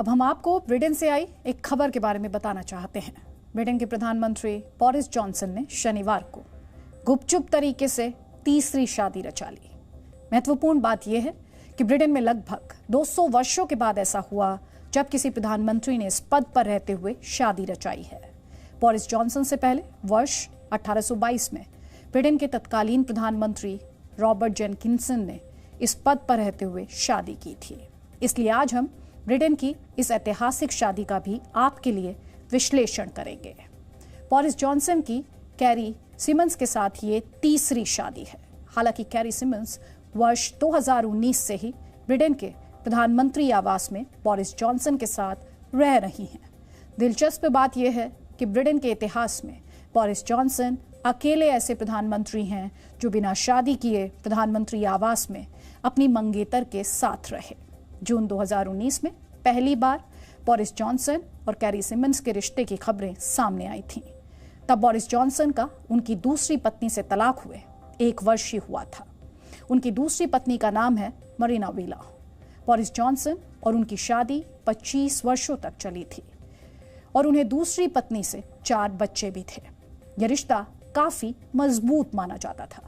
अब हम आपको ब्रिटेन से आई एक खबर के बारे में बताना चाहते हैं। ब्रिटेन के प्रधानमंत्री बोरिस जॉनसन ने शनिवार को गुपचुप तरीके से तीसरी शादी रचा ली। महत्वपूर्ण बात यह है कि ब्रिटेन में लगभग 200 वर्षों के बाद ऐसा हुआ जब किसी प्रधानमंत्री ने इस पद पर रहते हुए शादी रचाई है। बोरिस जॉनसन से पहले वर्ष 1822 में ब्रिटेन के तत्कालीन प्रधानमंत्री रॉबर्ट जेनकिंसन ने इस पद पर रहते हुए शादी की थी। इसलिए आज हम ब्रिटेन की इस ऐतिहासिक शादी का भी आपके लिए विश्लेषण करेंगे। बोरिस जॉनसन की कैरी सिमन्स के साथ ये तीसरी शादी है। हालांकि कैरी सिमन्स वर्ष 2019 से ही ब्रिटेन के प्रधानमंत्री आवास में बोरिस जॉनसन के साथ रह रही हैं। दिलचस्प बात यह है कि ब्रिटेन के इतिहास में बोरिस जॉनसन अकेले ऐसे प्रधानमंत्री हैं जो बिना शादी किए प्रधानमंत्री आवास में अपनी मंगेतर के साथ रहे। जून 2019 में पहली बार बोरिस जॉनसन और कैरी सिमन्स के रिश्ते की खबरें सामने आई थीं। तब बोरिस जॉनसन का उनकी दूसरी पत्नी से तलाक हुए 1 वर्ष ही हुआ था। उनकी दूसरी पत्नी का नाम है मरीना वीला। बोरिस जॉनसन और उनकी शादी 25 वर्षों तक चली थी और उन्हें दूसरी पत्नी से 4 बच्चे भी थे। यह रिश्ता काफी मजबूत माना जाता था।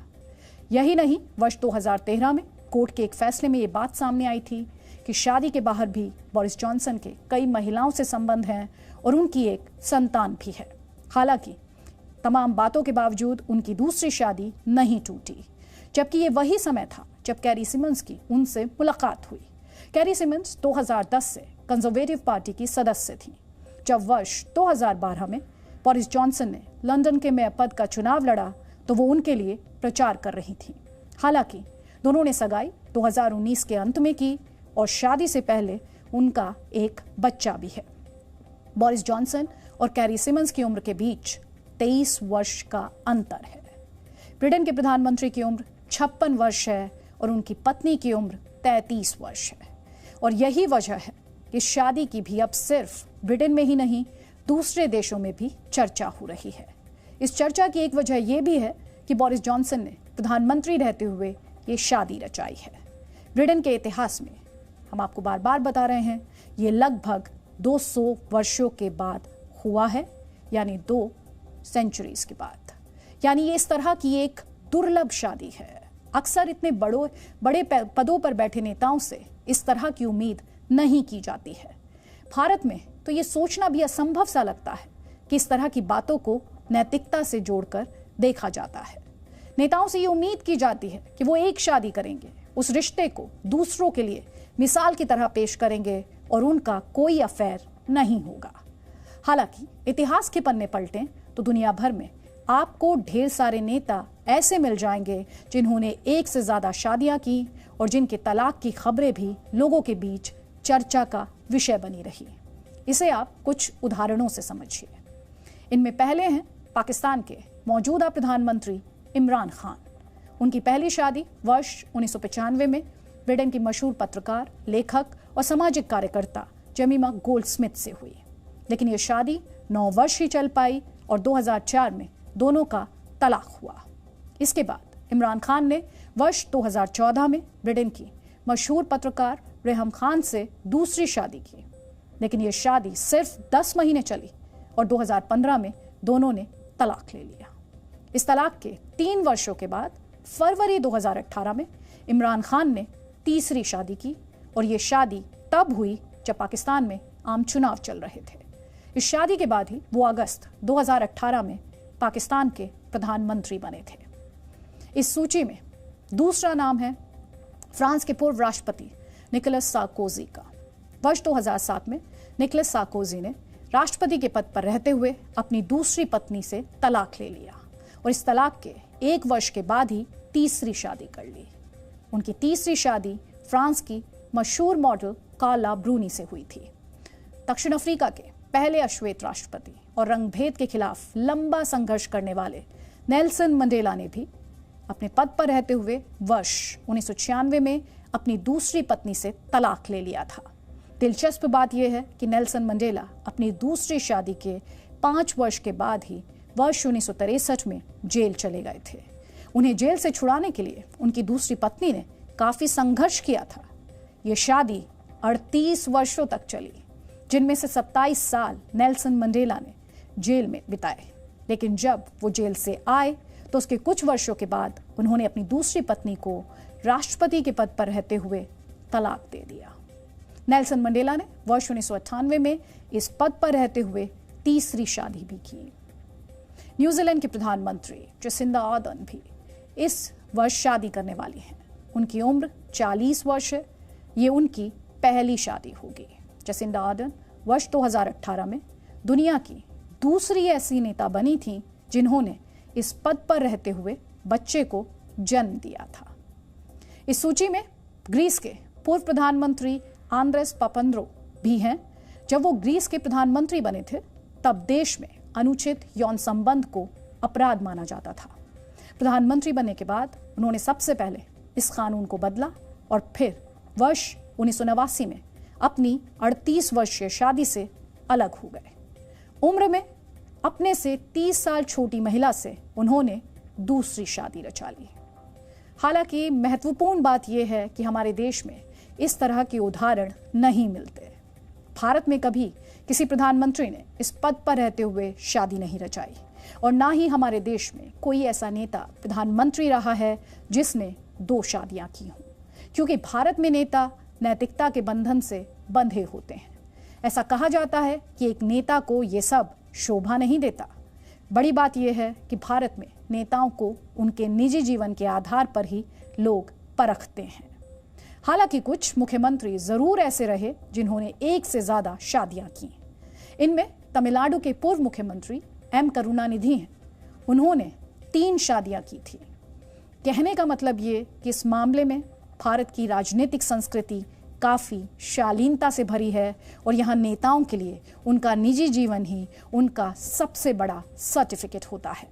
यही नहीं, वर्ष 2013 में कोर्ट के एक फैसले में ये बात सामने आई थी कि शादी के बाहर भी बोरिस जॉनसन के कई महिलाओं से संबंध हैं और उनकी एक संतान भी है। हालांकि तमाम बातों के बावजूद उनकी दूसरी शादी नहीं टूटी, जबकि ये वही समय था जब कैरी सिमन्स की उनसे मुलाकात हुई। कैरी सिमन्स 2010 से कंजर्वेटिव पार्टी की सदस्य थी। जब वर्ष 2012 में बोरिस जॉनसन ने लंदन के मेयर पद का चुनाव लड़ा तो वो उनके लिए प्रचार कर रही थी। हालांकि दोनों ने सगाई 2019 के अंत में की और शादी से पहले उनका एक बच्चा भी है। बोरिस जॉनसन और कैरी सिमन्स की उम्र के बीच 23 वर्ष का अंतर है। ब्रिटेन के प्रधानमंत्री की उम्र 56 वर्ष है और उनकी पत्नी की उम्र 33 वर्ष है। और यही वजह है कि शादी की भी अब सिर्फ ब्रिटेन में ही नहीं, दूसरे देशों में भी चर्चा हो रही है। इस चर्चा की एक वजह यह भी है कि बोरिस जॉनसन ने प्रधानमंत्री रहते हुए ये शादी रचाई है। ब्रिटेन के इतिहास में हम आपको बार बार बता रहे हैं, ये लगभग 200 वर्षों के बाद हुआ है, यानी 2 सेंचुरीज के बाद। यानी ये इस तरह की एक दुर्लभ शादी है। अक्सर इतने बड़े पदों पर बैठे नेताओं से इस तरह की उम्मीद नहीं की जाती है। भारत में तो ये सोचना भी असंभव सा लगता है कि इस तरह की बातों को नैतिकता से जोड़कर देखा जाता है। नेताओं से ये उम्मीद की जाती है कि वो एक शादी करेंगे, उस रिश्ते को दूसरों के लिए मिसाल की तरह पेश करेंगे और उनका कोई अफेयर नहीं होगा। हालांकि इतिहास के पन्ने पलटें तो दुनिया भर में आपको ढेर सारे नेता ऐसे मिल जाएंगे जिन्होंने एक से ज्यादा शादियां की और जिनके तलाक की खबरें भी लोगों के बीच चर्चा का विषय बनी रही। इसे आप कुछ उदाहरणों से समझिए। इनमें पहले हैं पाकिस्तान के मौजूदा प्रधानमंत्री इमरान खान। उनकी पहली शादी वर्ष 1995 में ब्रिटेन की मशहूर पत्रकार, लेखक और सामाजिक कार्यकर्ता जमीमा गोल्डस्मिथ से हुई। लेकिन यह शादी 9 वर्ष ही चल पाई और 2004 में दोनों का तलाक हुआ। इसके बाद इमरान खान ने वर्ष 2014 में ब्रिटेन की मशहूर पत्रकार रेहम खान से दूसरी शादी की। लेकिन यह शादी सिर्फ 10 महीने चली और 2015 में दोनों ने तलाक ले लिया। इस तलाक के 3 वर्षों के बाद फरवरी 2018 में इमरान खान ने तीसरी शादी की और ये शादी तब हुई जब पाकिस्तान में आम चुनाव चल रहे थे। इस शादी के बाद ही वो अगस्त 2018 में पाकिस्तान के प्रधानमंत्री बने थे। इस सूची में दूसरा नाम है फ्रांस के पूर्व राष्ट्रपति निकोलस सार्कोजी का। वर्ष 2007 में निकोलस सार्कोजी ने राष्ट्रपति के पद पर रहते हुए अपनी दूसरी पत्नी से तलाक ले लिया और इस तलाक के 1 वर्ष के बाद ही तीसरी शादी कर ली। उनकी तीसरी शादी फ्रांस की मशहूर मॉडल कार्ला ब्रूनी से हुई थी। दक्षिण अफ्रीका के पहले अश्वेत राष्ट्रपति और रंगभेद के खिलाफ लंबा संघर्ष करने वाले नेल्सन मंडेला ने भी अपने पद पर रहते हुए वर्ष 1996 में अपनी दूसरी पत्नी से तलाक ले लिया था। दिलचस्प बात यह है कि नेल्सन मंडेला अपनी दूसरी शादी के 5 वर्ष के बाद ही वर्ष 1963 में जेल चले गए थे। उन्हें जेल से छुड़ाने के लिए उनकी दूसरी पत्नी ने काफी संघर्ष किया था। ये शादी 38 वर्षों तक चली। जिनमें से 27 साल नेल्सन मंडेला ने जेल में बिताए। लेकिन जब वो जेल से आए तो उसके कुछ वर्षों के बाद उन्होंने अपनी दूसरी पत्नी को राष्ट्रपति के पद पर रहते हुए तलाक दे दिया। नेल्सन मंडेला ने वर्ष 1998 में इस पद पर रहते हुए तीसरी शादी भी की। न्यूजीलैंड के प्रधानमंत्री जसिंदा आर्डर्न भी इस वर्ष शादी करने वाली हैं। उनकी उम्र 40 वर्ष है। ये उनकी पहली शादी होगी। जसिंदा आर्डर्न वर्ष 2018 में दुनिया की दूसरी ऐसी नेता बनी थी जिन्होंने इस पद पर रहते हुए बच्चे को जन्म दिया था। इस सूची में ग्रीस के पूर्व प्रधानमंत्री आंद्रेस पापंद्रो भी हैं। जब वो ग्रीस के प्रधानमंत्री बने थे तब देश में अनुचित यौन संबंध को अपराध माना जाता था। प्रधानमंत्री बनने के बाद उन्होंने सबसे पहले इस कानून को बदला और फिर वर्ष 1989 में अपनी 38 वर्षीय शादी से अलग हो गए। उम्र में अपने से 30 साल छोटी महिला से उन्होंने दूसरी शादी रचा ली। हालांकि महत्वपूर्ण बात यह है कि हमारे देश में इस तरह के उदाहरण नहीं मिलते। भारत में कभी किसी प्रधानमंत्री ने इस पद पर रहते हुए शादी नहीं रचाई और ना ही हमारे देश में कोई ऐसा नेता प्रधानमंत्री रहा है जिसने 2 शादियां की हों, क्योंकि भारत में नेता नैतिकता के बंधन से बंधे होते हैं। ऐसा कहा जाता है कि एक नेता को ये सब शोभा नहीं देता। बड़ी बात यह है कि भारत में नेताओं को उनके निजी जीवन के आधार पर ही लोग परखते हैं। हालांकि कुछ मुख्यमंत्री जरूर ऐसे रहे जिन्होंने एक से ज्यादा शादियां की। इनमें तमिलनाडु के पूर्व मुख्यमंत्री एम करुणानिधि हैं। उन्होंने 3 शादियां की थी। कहने का मतलब ये कि इस मामले में भारत की राजनीतिक संस्कृति काफी शालीनता से भरी है और यहाँ नेताओं के लिए उनका निजी जीवन ही उनका सबसे बड़ा सर्टिफिकेट होता है।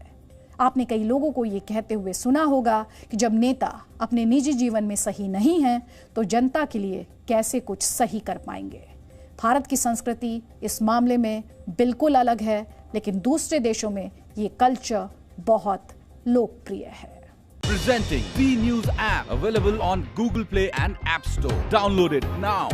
आपने कई लोगों को ये कहते हुए सुना होगा कि जब नेता अपने निजी जीवन में सही नहीं है तो जनता के लिए कैसे कुछ सही कर पाएंगे। भारत की संस्कृति इस मामले में बिल्कुल अलग है, लेकिन दूसरे देशों में ये कल्चर बहुत लोकप्रिय है। Presenting B News app available on Google Play and App Store. Download it now.